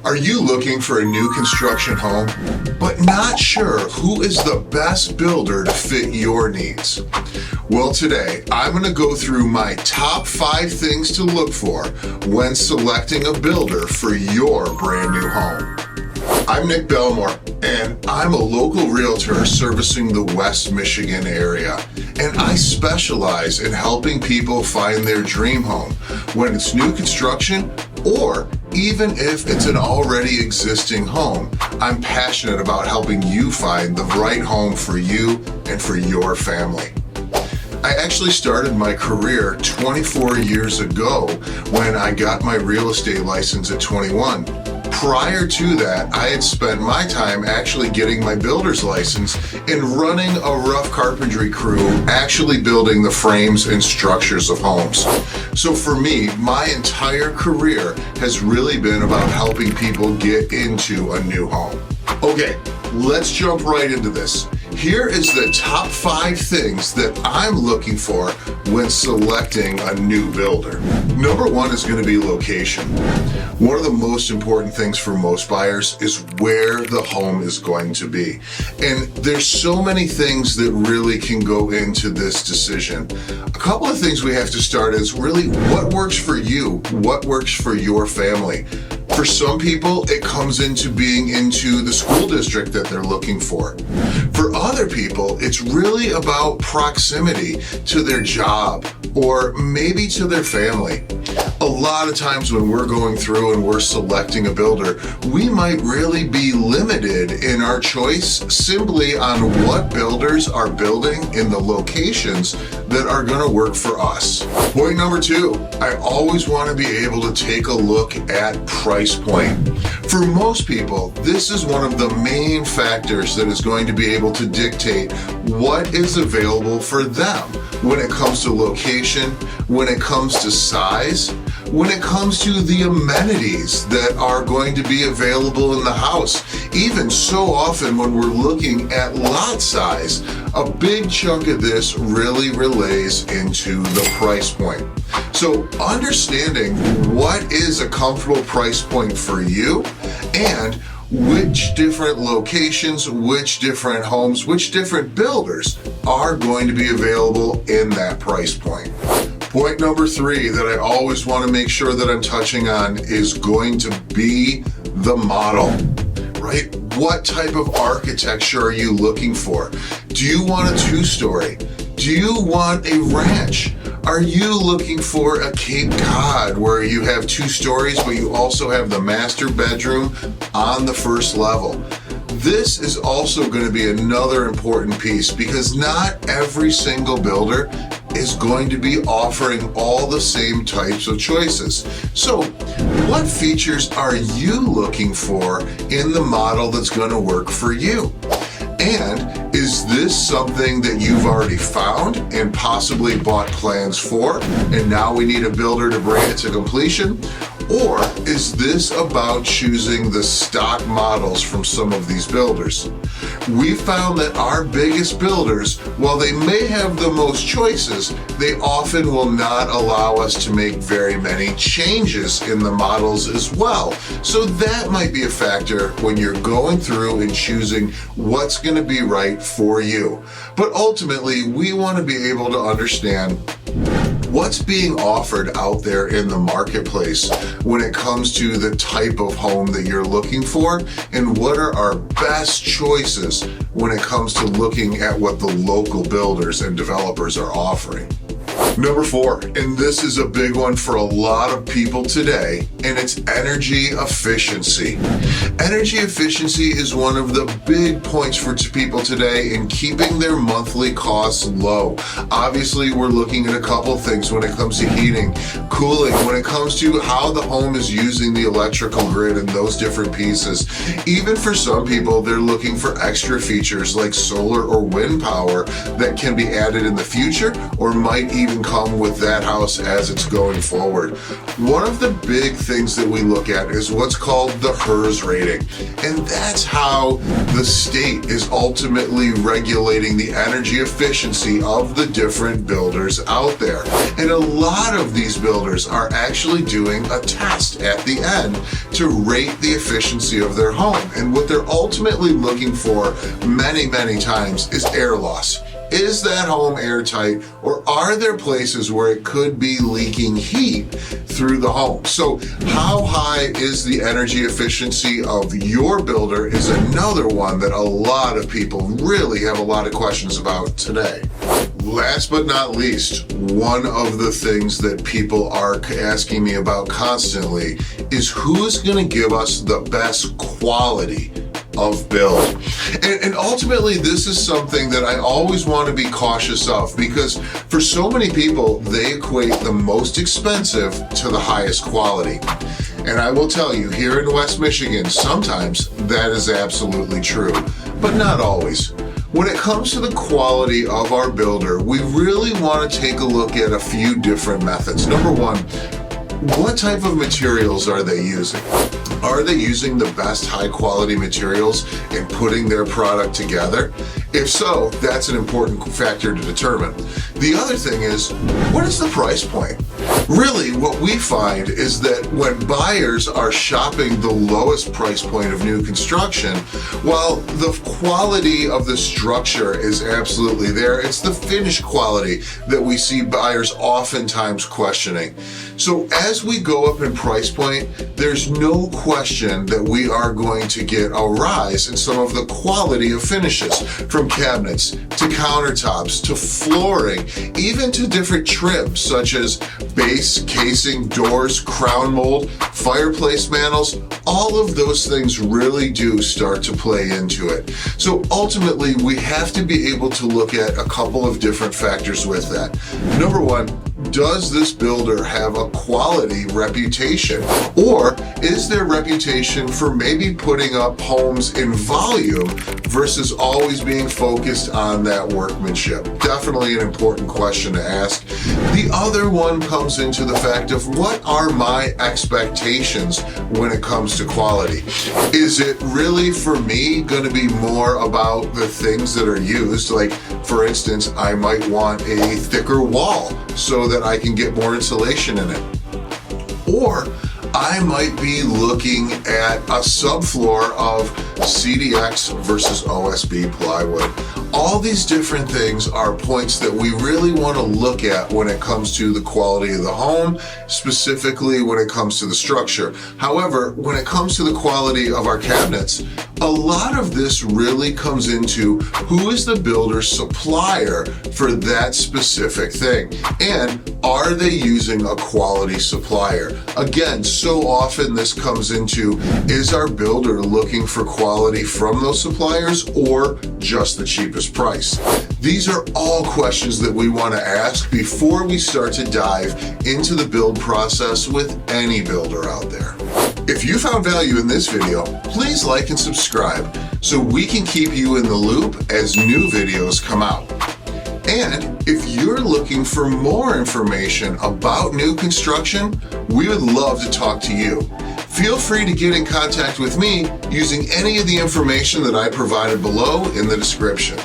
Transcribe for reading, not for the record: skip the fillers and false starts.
Are you looking for a new construction home, but not sure who is the best builder to fit your needs? Well, today I'm going to go through my top 5 things to look for when selecting a builder for your brand new home. I'm Nick Bellmore, and I'm a local realtor servicing the West Michigan area, and I specialize in helping people find their dream home when it's new construction or even if it's an already existing home. I'm passionate about helping you find the right home for you and for your family. I actually started my career 24 years ago when I got my real estate license at 21. Prior to that, I had spent my time actually getting my builder's license and running a rough carpentry crew, actually building the frames and structures of homes. So for me, my entire career has really been about helping people get into a new home. Okay, let's jump right into this. Here is the top 5 things that I'm looking for when selecting a new builder. Number 1 is going to be location. One of the most important things for most buyers is where the home is going to be. And there's so many things that really can go into this decision. A couple of things we have to start is really what works for you, what works for your family. For some people, it comes into being into the school district that they're looking for. For other people, it's really about proximity to their job or maybe to their family. A lot of times when we're going through and we're selecting a builder, we might really be limited in our choice simply on what builders are building in the locations that are going to work for us. Point number 2, I always want to be able to take a look at price point. For most people, this is one of the main factors that is going to be able to dictate what is available for them when it comes to location, when it comes to size, when it comes to the amenities that are going to be available in the house. Even so often when we're looking at lot size, a big chunk of this really relays into the price point. So understanding what is a comfortable price point for you and which different locations, which different homes, which different builders are going to be available in that price point. Point number 3 that I always want to make sure that I'm touching on is going to be the model, right? What type of architecture are you looking for? Do you want a 2-story? Do you want a ranch? Are you looking for a Cape Cod where you have 2 stories, but you also have the master bedroom on the first level? This is also going to be another important piece because not every single builder is going to be offering all the same types of choices. So what features are you looking for in the model that's going to work for you? And is this something that you've already found and possibly bought plans for, and now we need a builder to bring it to completion? Or is this about choosing the stock models from some of these builders? We found that our biggest builders, while they may have the most choices, they often will not allow us to make very many changes in the models as well. So that might be a factor when you're going through and choosing what's going to be right for you. But ultimately, we want to be able to understand what's being offered out there in the marketplace when it comes to the type of home that you're looking for, and what are our best choices when it comes to looking at what the local builders and developers are offering. Number 4, and this is a big one for a lot of people today, and it's energy efficiency. Energy efficiency is one of the big points for people today in keeping their monthly costs low. Obviously, we're looking at a couple things when it comes to heating, cooling, when it comes to how the home is using the electrical grid and those different pieces. Even for some people, they're looking for extra features like solar or wind power that can be added in the future or might even even come with that house as it's going forward. One of the big things that we look at is what's called the HERS rating. And that's how the state is ultimately regulating the energy efficiency of the different builders out there. And a lot of these builders are actually doing a test at the end to rate the efficiency of their home. And what they're ultimately looking for many times is air loss. Is that home airtight, or are there places where it could be leaking heat through the home? So how high is the energy efficiency of your builder is another one that a lot of people really have a lot of questions about today. Last but not least, one of the things that people are asking me about constantly is who's going to give us the best quality of build. And ultimately, this is something that I always want to be cautious of, because for so many people, they equate the most expensive to the highest quality. And I will tell you, here in West Michigan, sometimes that is absolutely true, but not always. When it comes to the quality of our builder, we really want to take a look at a few different methods. Number one, what type of materials are they using? Are they using the best high quality materials in putting their product together? If so, that's an important factor to determine. The other thing is, what is the price point? Really, what we find is that when buyers are shopping the lowest price point of new construction, while the quality of the structure is absolutely there, it's the finish quality that we see buyers oftentimes questioning. So as we go up in price point, there's no question that we are going to get a rise in some of the quality of finishes, from cabinets to countertops to flooring, even to different trims such as base, casing, doors, crown mold, fireplace mantles. All of those things really do start to play into it. So ultimately, we have to be able to look at a couple of different factors with that. Number one, does this builder have a quality reputation? Or is their reputation for maybe putting up homes in volume versus always being focused on that workmanship? Definitely an important question to ask. The other one comes into the fact of, what are my expectations when it comes to quality? Is it really for me going to be more about the things that are used? Like, for instance, I might want a thicker wall so that I can get more insulation in it. Or I might be looking at a subfloor of CDX versus OSB plywood. All these different things are points that we really want to look at when it comes to the quality of the home, specifically when it comes to the structure. However, when it comes to the quality of our cabinets, a lot of this really comes into who is the builder's supplier for that specific thing, and are they using a quality supplier? Again, so often this comes into, is our builder looking for quality from those suppliers or just the cheapest price? These are all questions that we want to ask before we start to dive into the build process with any builder out there. If you found value in this video, please like and subscribe so we can keep you in the loop as new videos come out. And if you're looking for more information about new construction, we would love to talk to you. Feel free to get in contact with me using any of the information that I provided below in the description.